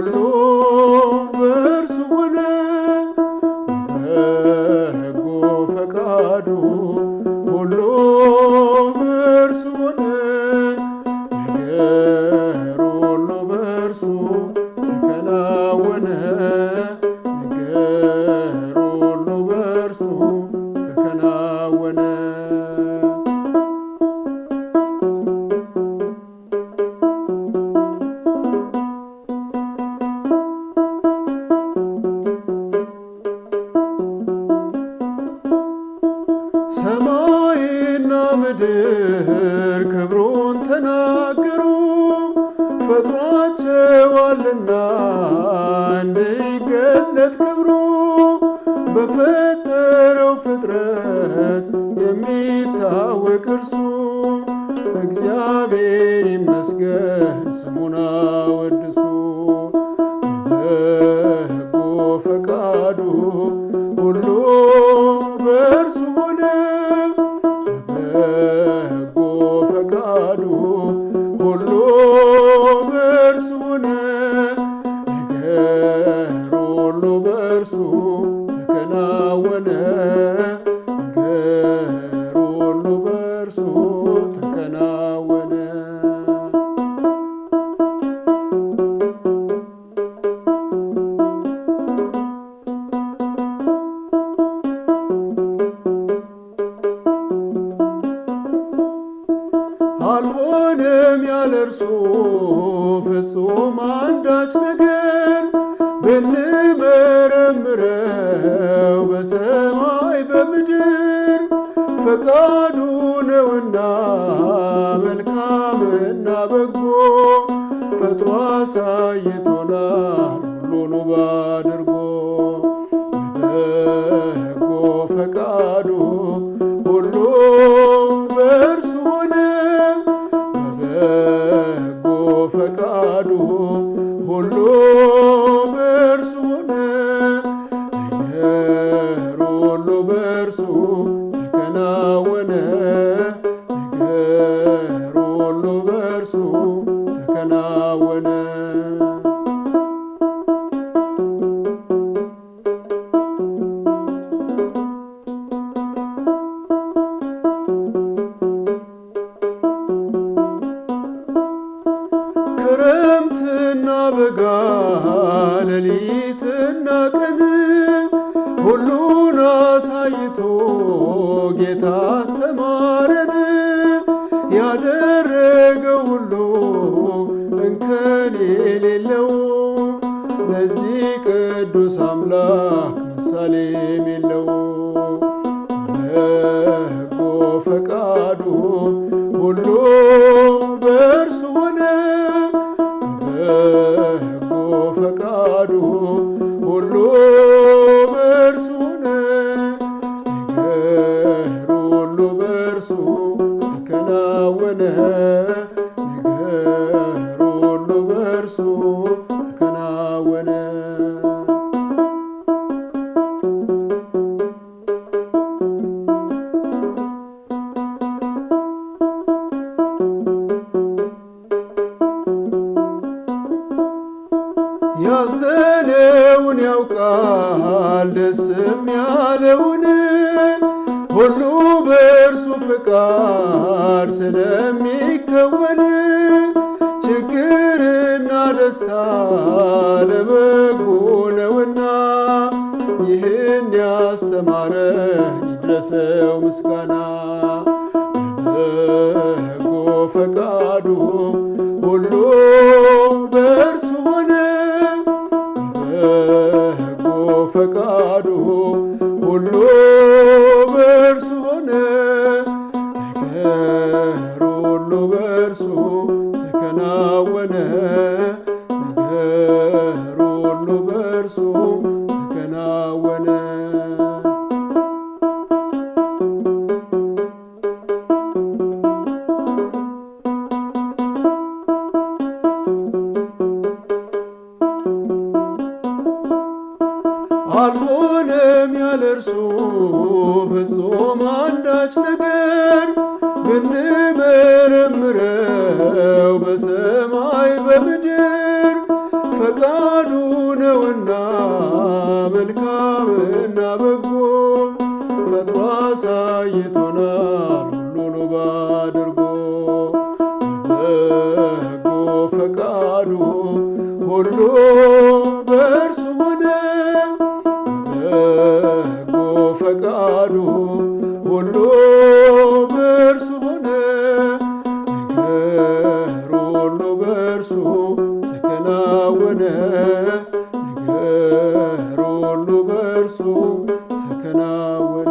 ሁሉ በእርሱ ሆነ። በበጎ ፈቃዱ ሁሉ በእርሱ ሆነ። ነገር ሁሉ በእርሱ ተከናወነ። ነገር ሁሉ በእርሱ ተከናወነ። ሰማይና ምድር ክብሩን ተናገሩ፣ ፈጥሯቸዋልና እንዲገለጥ ክብሩ። በፈጠረው ፍጥረት የሚታወቅ እርሱ እግዚአብሔር ይመስገን፣ ስሙን አወድሱ። በበጎ ፈቃዱ ሁሉ በእርሱ ሆነ። በበጎ ፈቃዱ ሁሉ በእርሱ ሆነ። ነገር ሁሉ በእርሱ ተከናወነ። ነገር ሁሉ በእርሱ ተከናወነ። አልሆነም ያለ እርሱ ፍጹም አንዳች ነገር፣ ብንመረምረው በሰማይ በምድር። ፈቃዱ ነውና መልካምና በጎ፣ ፈጥሮ አሳይቶናል ሁሉን ውብ አድርጎ። በበጎ ፈቃዱ ሁሉ በእርሱ ሆነ። በበጎ ፈቃዱ ሁሉ በእርሱ ሆነ። ነገር ሁሉ በእርሱ ተከናወነ። ነገር ሁሉ በእርሱ ተከናወነ። ክረምትና በጋ ሌሊትና ቀን ሁሉን አሳይቶ ጌታ አስተማረን። ያደረገው ሁሉ እንከን የሌለው ለዚህ ቅዱስ አምላክ ምሳሌም የለው። በጎ ፈቃዱ ሁሉ በእርሱ ሆነ። በጎ ፈቃዱ ሁሉ በእርሱ ሆነ። ነገር ሁሉ በእርሱ ተከናወነ። ነገር ሁሉ በእርሱ ተከናወነ። ያዘነውን ያውቃል ደስም ያለውን፣ ሁሉ በእርሱ ፍቃድ ስለሚከወን። ችግርና ደስታ ለበጎ ነውና፣ ይህን ያስተማረን ይድረሰው ምስጋና። በበጎ ፈቃዱ ሁሉ በእርሱ ሆነ። በበጎ ፈቃዱ ሁሉ በእርሱ ሆነ። ነገር ሁሉ በእርሱ ተከናወነ። ነገር ሁሉ በእርሱ ተከናወነ። አልሆነም ያለ እርሱ ፍጹም አንዳች ነገር፣ ብንመረምረው በሰማይ በምድር። ፈቃዱ ሁሉ በእርሱ ሆነ በበጎ ፈቃዱ ሁሉ በእርሱ ሆነ ነገር ሁሉ በእርሱ ተከናወነ ነገር ሁሉ በእርሱ ተከናወነ።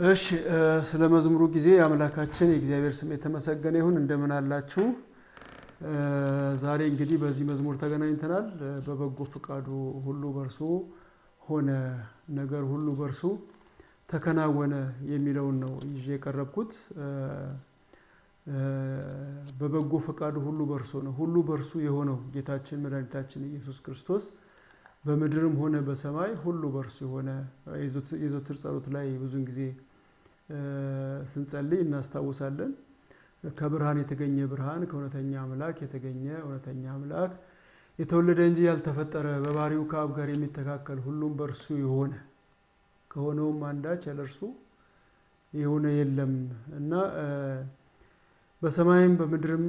እሺ ስለ መዝሙሩ ጊዜ አምላካችን የእግዚአብሔር ስም የተመሰገነ ይሁን። እንደምን አላችሁ? ዛሬ እንግዲህ በዚህ መዝሙር ተገናኝተናል። በበጎ ፈቃዱ ሁሉ በእርሱ ሆነ ነገር ሁሉ በእርሱ ተከናወነ የሚለውን ነው ይዤ የቀረብኩት። በበጎ ፈቃዱ ሁሉ በእርሱ ነው። ሁሉ በእርሱ የሆነው ጌታችን መድኃኒታችን ኢየሱስ ክርስቶስ በምድርም ሆነ በሰማይ ሁሉ በእርሱ የሆነ የዘወትር ጸሎት ላይ ብዙን ጊዜ ስንጸልይ እናስታውሳለን። ከብርሃን የተገኘ ብርሃን፣ ከእውነተኛ አምላክ የተገኘ እውነተኛ አምላክ፣ የተወለደ እንጂ ያልተፈጠረ፣ በባህሪው ከአብ ጋር የሚተካከል፣ ሁሉም በእርሱ የሆነ፣ ከሆነውም አንዳች ያለ እርሱ የሆነ የለም እና በሰማይም በምድርም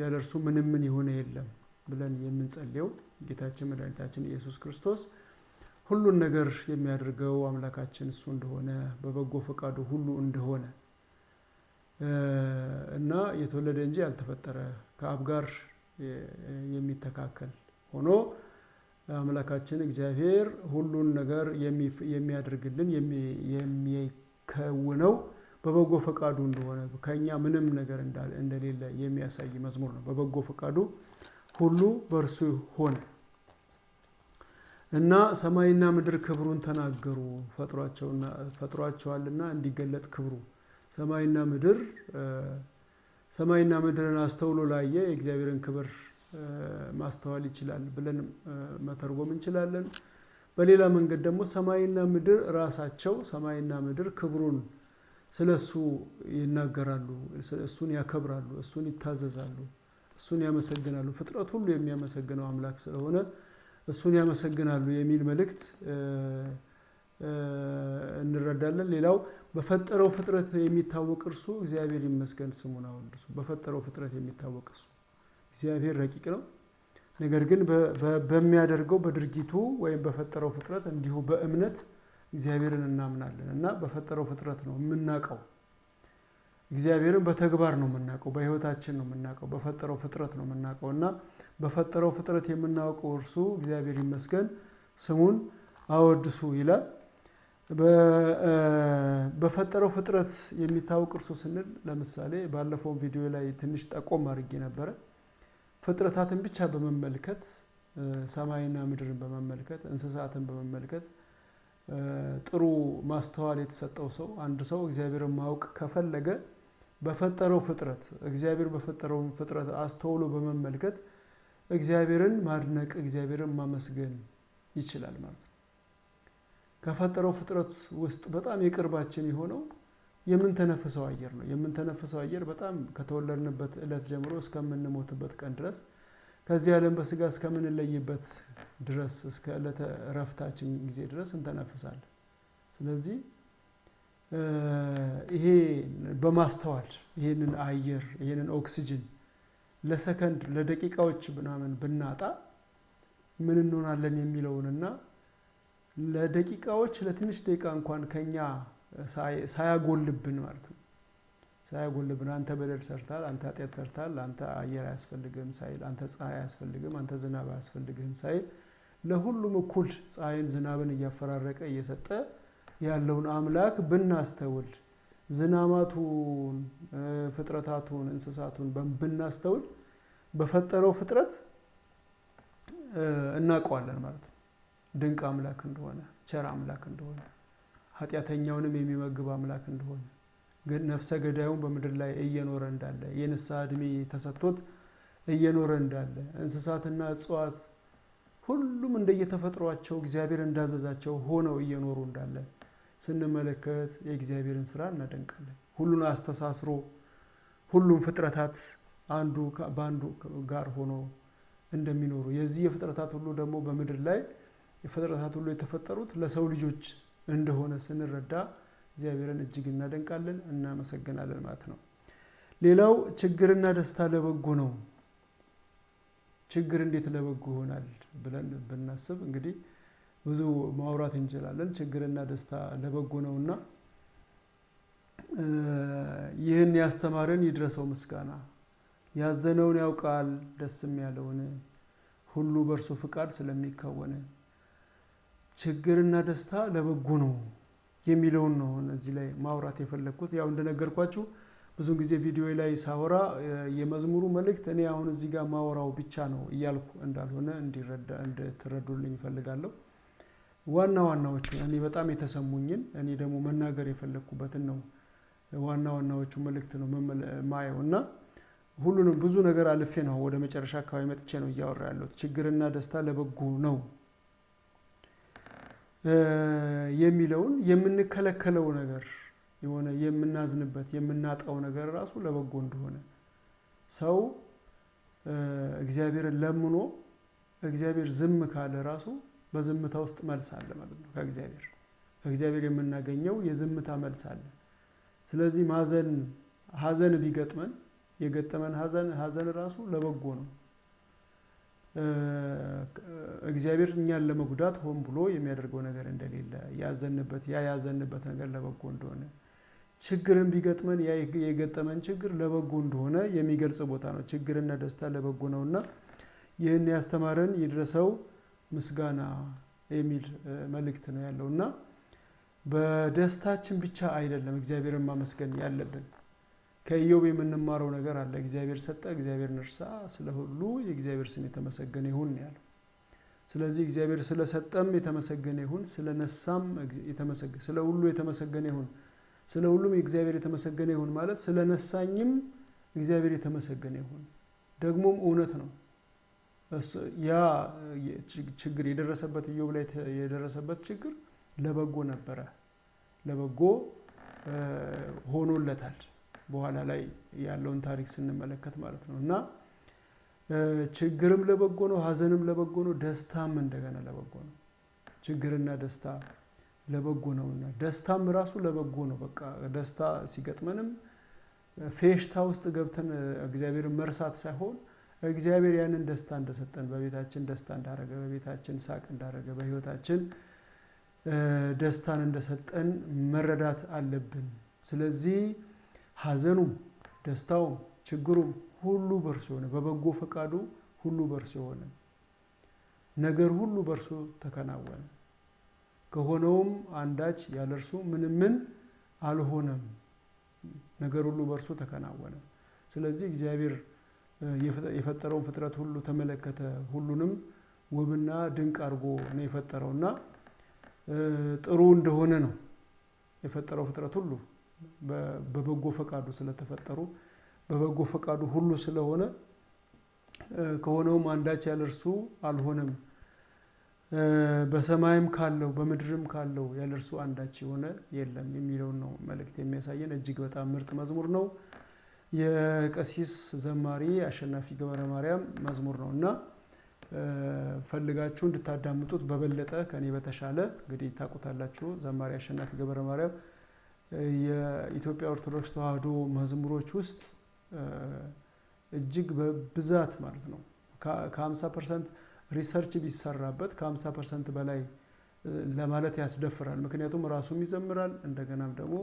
ያለ እርሱ ምንም ምን የሆነ የለም ብለን የምንጸልየው ጌታችን መድኃኒታችን ኢየሱስ ክርስቶስ ሁሉን ነገር የሚያደርገው አምላካችን እሱ እንደሆነ በበጎ ፈቃዱ ሁሉ እንደሆነ እና የተወለደ እንጂ ያልተፈጠረ ከአብ ጋር የሚተካከል ሆኖ አምላካችን እግዚአብሔር ሁሉን ነገር የሚያደርግልን የሚከውነው በበጎ ፈቃዱ እንደሆነ ከኛ ምንም ነገር እንደሌለ የሚያሳይ መዝሙር ነው። በበጎ ፈቃዱ ሁሉ በእርሱ ሆነ እና ሰማይና ምድር ክብሩን ተናገሩ፣ ፈጥሯቸዋልና እንዲገለጥ ክብሩ። ሰማይና ምድርን አስተውሎ ላየ የእግዚአብሔርን ክብር ማስተዋል ይችላል ብለን መተርጎም እንችላለን። በሌላ መንገድ ደግሞ ሰማይና ምድር ራሳቸው ሰማይና ምድር ክብሩን ስለሱ ይናገራሉ፣ እሱን ያከብራሉ፣ እሱን ይታዘዛሉ፣ እሱን ያመሰግናሉ። ፍጥረት ሁሉ የሚያመሰግነው አምላክ ስለሆነ እሱን ያመሰግናሉ የሚል መልእክት እንረዳለን። ሌላው በፈጠረው ፍጥረት የሚታወቅ እርሱ እግዚአብሔር ይመስገን ስሙን አወድሱ። በፈጠረው ፍጥረት የሚታወቅ እርሱ እግዚአብሔር ረቂቅ ነው። ነገር ግን በሚያደርገው በድርጊቱ ወይም በፈጠረው ፍጥረት እንዲሁ በእምነት እግዚአብሔርን እናምናለን እና በፈጠረው ፍጥረት ነው የምናውቀው። እግዚአብሔርን በተግባር ነው የምናውቀው፣ በሕይወታችን ነው የምናውቀው፣ በፈጠረው ፍጥረት ነው የምናውቀው እና በፈጠረው ፍጥረት የምናውቀው እርሱ እግዚአብሔር ይመስገን ስሙን አወድሱ ይላል። በፈጠረው ፍጥረት የሚታወቅ እርሱ ስንል ለምሳሌ ባለፈው ቪዲዮ ላይ ትንሽ ጠቆም አድርጌ ነበረ። ፍጥረታትን ብቻ በመመልከት ሰማይና ምድርን በመመልከት እንስሳትን በመመልከት ጥሩ ማስተዋል የተሰጠው ሰው አንድ ሰው እግዚአብሔርን ማወቅ ከፈለገ በፈጠረው ፍጥረት እግዚአብሔር በፈጠረው ፍጥረት አስተውሎ በመመልከት እግዚአብሔርን ማድነቅ እግዚአብሔርን ማመስገን ይችላል ማለት ነው። ከፈጠረው ፍጥረት ውስጥ በጣም የቅርባችን የሆነው የምንተነፍሰው አየር ነው። የምንተነፍሰው አየር በጣም ከተወለድንበት ዕለት ጀምሮ እስከምንሞትበት ቀን ድረስ ከዚህ ዓለም በስጋ እስከምንለይበት ድረስ እስከ ዕለተ እረፍታችን ጊዜ ድረስ እንተነፍሳለን። ስለዚህ ይሄ በማስተዋል ይሄንን አየር ይሄንን ኦክሲጅን ለሰከንድ ለደቂቃዎች ምናምን ብናጣ ምን እንሆናለን የሚለውንና ለደቂቃዎች ለትንሽ ደቂቃ እንኳን ከኛ ሳያጎልብን ማለት ነው ሳያጎልብን አንተ በደል ሰርታል፣ አንተ ኃጢአት ሰርታል፣ አንተ አየር አያስፈልግም ሳይል፣ አንተ ፀሐይ አያስፈልግም፣ አንተ ዝናብ አያስፈልግም ሳይል ለሁሉም እኩል ፀሐይን ዝናብን እያፈራረቀ እየሰጠ ያለውን አምላክ ብናስተውል ዝናማቱን ፍጥረታቱን እንስሳቱን ብናስተውል በፈጠረው ፍጥረት እናውቀዋለን ማለት ነው። ድንቅ አምላክ እንደሆነ፣ ቸር አምላክ እንደሆነ፣ ኃጢአተኛውንም የሚመግብ አምላክ እንደሆነ፣ ግን ነፍሰ ገዳዩን በምድር ላይ እየኖረ እንዳለ የንስሐ ዕድሜ ተሰጥቶት እየኖረ እንዳለ እንስሳትና እጽዋት ሁሉም እንደየተፈጥሯቸው እግዚአብሔር እንዳዘዛቸው ሆነው እየኖሩ እንዳለ ስንመለከት የእግዚአብሔርን ስራ እናደንቃለን። ሁሉን አስተሳስሮ ሁሉም ፍጥረታት አንዱ በአንዱ ጋር ሆኖ እንደሚኖሩ የዚህ የፍጥረታት ሁሉ ደግሞ በምድር ላይ የፍጥረታት ሁሉ የተፈጠሩት ለሰው ልጆች እንደሆነ ስንረዳ እግዚአብሔርን እጅግ እናደንቃለን፣ እናመሰግናለን ማለት ነው። ሌላው ችግርና ደስታ ለበጎ ነው። ችግር እንዴት ለበጎ ይሆናል ብለን ብናስብ እንግዲህ ብዙ ማውራት እንችላለን። ችግርና ደስታ ለበጎ ነውና ይህን ያስተማረን ይድረሰው ምስጋና። ያዘነውን ያውቃል ደስም ያለውን ሁሉ በእርሱ ፍቃድ ስለሚከወን ችግርና ደስታ ለበጎ ነው የሚለውን ነው እዚህ ላይ ማውራት የፈለኩት። ያው እንደነገርኳችሁ ብዙ ጊዜ ቪዲዮ ላይ ሳወራ የመዝሙሩ መልእክት እኔ አሁን እዚህ ጋር ማወራው ብቻ ነው እያልኩ እንዳልሆነ እንድትረዱልኝ እፈልጋለሁ። ዋና ዋናዎቹ እኔ በጣም የተሰሙኝን እኔ ደግሞ መናገር የፈለኩበትን ነው ዋና ዋናዎቹ መልእክት ነው ማየው እና ሁሉንም ብዙ ነገር አልፌ ነው ወደ መጨረሻ አካባቢ መጥቼ ነው እያወራ ያለሁት። ችግርና ደስታ ለበጎ ነው የሚለውን የምንከለከለው ነገር የሆነ የምናዝንበት የምናጣው ነገር ራሱ ለበጎ እንደሆነ ሰው እግዚአብሔርን ለምኖ እግዚአብሔር ዝም ካለ ራሱ በዝምታ ውስጥ መልስ አለ ማለት ነው። ከእግዚአብሔር የምናገኘው የዝምታ መልስ አለ። ስለዚህ ሀዘን ቢገጥመን የገጠመን ሀዘን ራሱ ለበጎ ነው። እግዚአብሔር እኛን ለመጉዳት ሆን ብሎ የሚያደርገው ነገር እንደሌለ ያዘንበት ነገር ለበጎ እንደሆነ ችግርን ቢገጥመን የገጠመን ችግር ለበጎ እንደሆነ የሚገልጽ ቦታ ነው። ችግርና ደስታ ለበጎ ነውና ይህን ያስተማረን ይድረሰው ምስጋና የሚል መልእክት ነው ያለውና በደስታችን ብቻ አይደለም እግዚአብሔርን ማመስገን ያለብን። ከኢዮብ የምንማረው ነገር አለ። እግዚአብሔር ሰጠ፣ እግዚአብሔር ነሳ፣ ስለሁሉ የእግዚአብሔር ስም የተመሰገነ ይሁን ያለው። ስለዚህ እግዚአብሔር ስለሰጠም የተመሰገነ ይሁን፣ ስለነሳም ስለሁሉ የተመሰገነ ይሁን። ስለሁሉም የእግዚአብሔር የተመሰገነ ይሁን ማለት ስለነሳኝም እግዚአብሔር የተመሰገነ ይሁን ደግሞም እውነት ነው። ያ ችግር የደረሰበት ኢዮብ ላይ የደረሰበት ችግር ለበጎ ነበረ፣ ለበጎ ሆኖለታል። በኋላ ላይ ያለውን ታሪክ ስንመለከት ማለት ነው እና ችግርም ለበጎ ነው፣ ሀዘንም ለበጎ ነው፣ ደስታም እንደገና ለበጎ ነው። ችግርና ደስታ ለበጎ ነውና ደስታም ራሱ ለበጎ ነው። በቃ ደስታ ሲገጥመንም ፌሽታ ውስጥ ገብተን እግዚአብሔርን መርሳት ሳይሆን እግዚአብሔር ያንን ደስታ እንደሰጠን በቤታችን ደስታ እንዳረገ በቤታችን ሳቅ እንዳረገ በህይወታችን ደስታን እንደሰጠን መረዳት አለብን። ስለዚህ ሀዘኑም ደስታውም ችግሩም ሁሉ በርሱ ሆነ፣ በበጎ ፈቃዱ ሁሉ በርሱ ሆነ፣ ነገር ሁሉ በርሱ ተከናወነ። ከሆነውም አንዳች ያለ እርሱ ምንም አልሆነም። ነገር ሁሉ በርሱ ተከናወነ። ስለዚህ እግዚአብሔር የፈጠረውን ፍጥረት ሁሉ ተመለከተ። ሁሉንም ውብና ድንቅ አድርጎ ነው የፈጠረውና ጥሩ እንደሆነ ነው የፈጠረው ፍጥረት ሁሉ በበጎ ፈቃዱ ስለተፈጠሩ በበጎ ፈቃዱ ሁሉ ስለሆነ ከሆነውም አንዳች ያለ እርሱ አልሆነም። በሰማይም ካለው በምድርም ካለው ያለ እርሱ አንዳች የሆነ የለም የሚለውን ነው መልእክት የሚያሳየን። እጅግ በጣም ምርጥ መዝሙር ነው። የቀሲስ ዘማሪ አሸናፊ ገብረ ማርያም መዝሙር ነው እና ፈልጋችሁ እንድታዳምጡት በበለጠ ከኔ በተሻለ እንግዲህ ታውቁታላችሁ። ዘማሪ አሸናፊ ገብረ ማርያም የኢትዮጵያ ኦርቶዶክስ ተዋሕዶ መዝሙሮች ውስጥ እጅግ በብዛት ማለት ነው ከ50% ሪሰርች ቢሰራበት ከ50% በላይ ለማለት ያስደፍራል። ምክንያቱም ራሱም ይዘምራል እንደገናም ደግሞ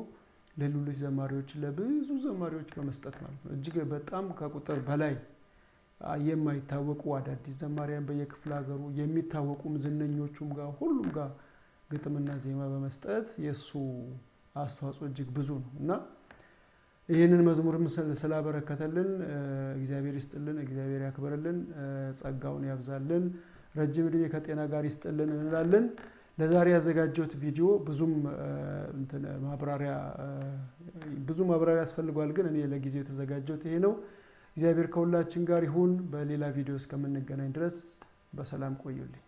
ለሌሎች ዘማሪዎች ለብዙ ዘማሪዎች በመስጠት ማለት ነው። እጅግ በጣም ከቁጥር በላይ የማይታወቁ አዳዲስ ዘማሪያን በየክፍለ ሀገሩ የሚታወቁም ዝነኞቹም ጋር ሁሉም ጋር ግጥምና ዜማ በመስጠት የሱ አስተዋጽኦ እጅግ ብዙ ነው እና ይህንን መዝሙርም ስላበረከተልን እግዚአብሔር ይስጥልን፣ እግዚአብሔር ያክብርልን፣ ጸጋውን ያብዛልን፣ ረጅም ዕድሜ ከጤና ጋር ይስጥልን እንላለን። ለዛሬ ያዘጋጀሁት ቪዲዮ ብዙም ማብራሪያ ያስፈልገዋል፣ ግን እኔ ለጊዜው የተዘጋጀሁት ይሄ ነው። እግዚአብሔር ከሁላችን ጋር ይሁን። በሌላ ቪዲዮ እስከምንገናኝ ድረስ በሰላም ቆዩልኝ።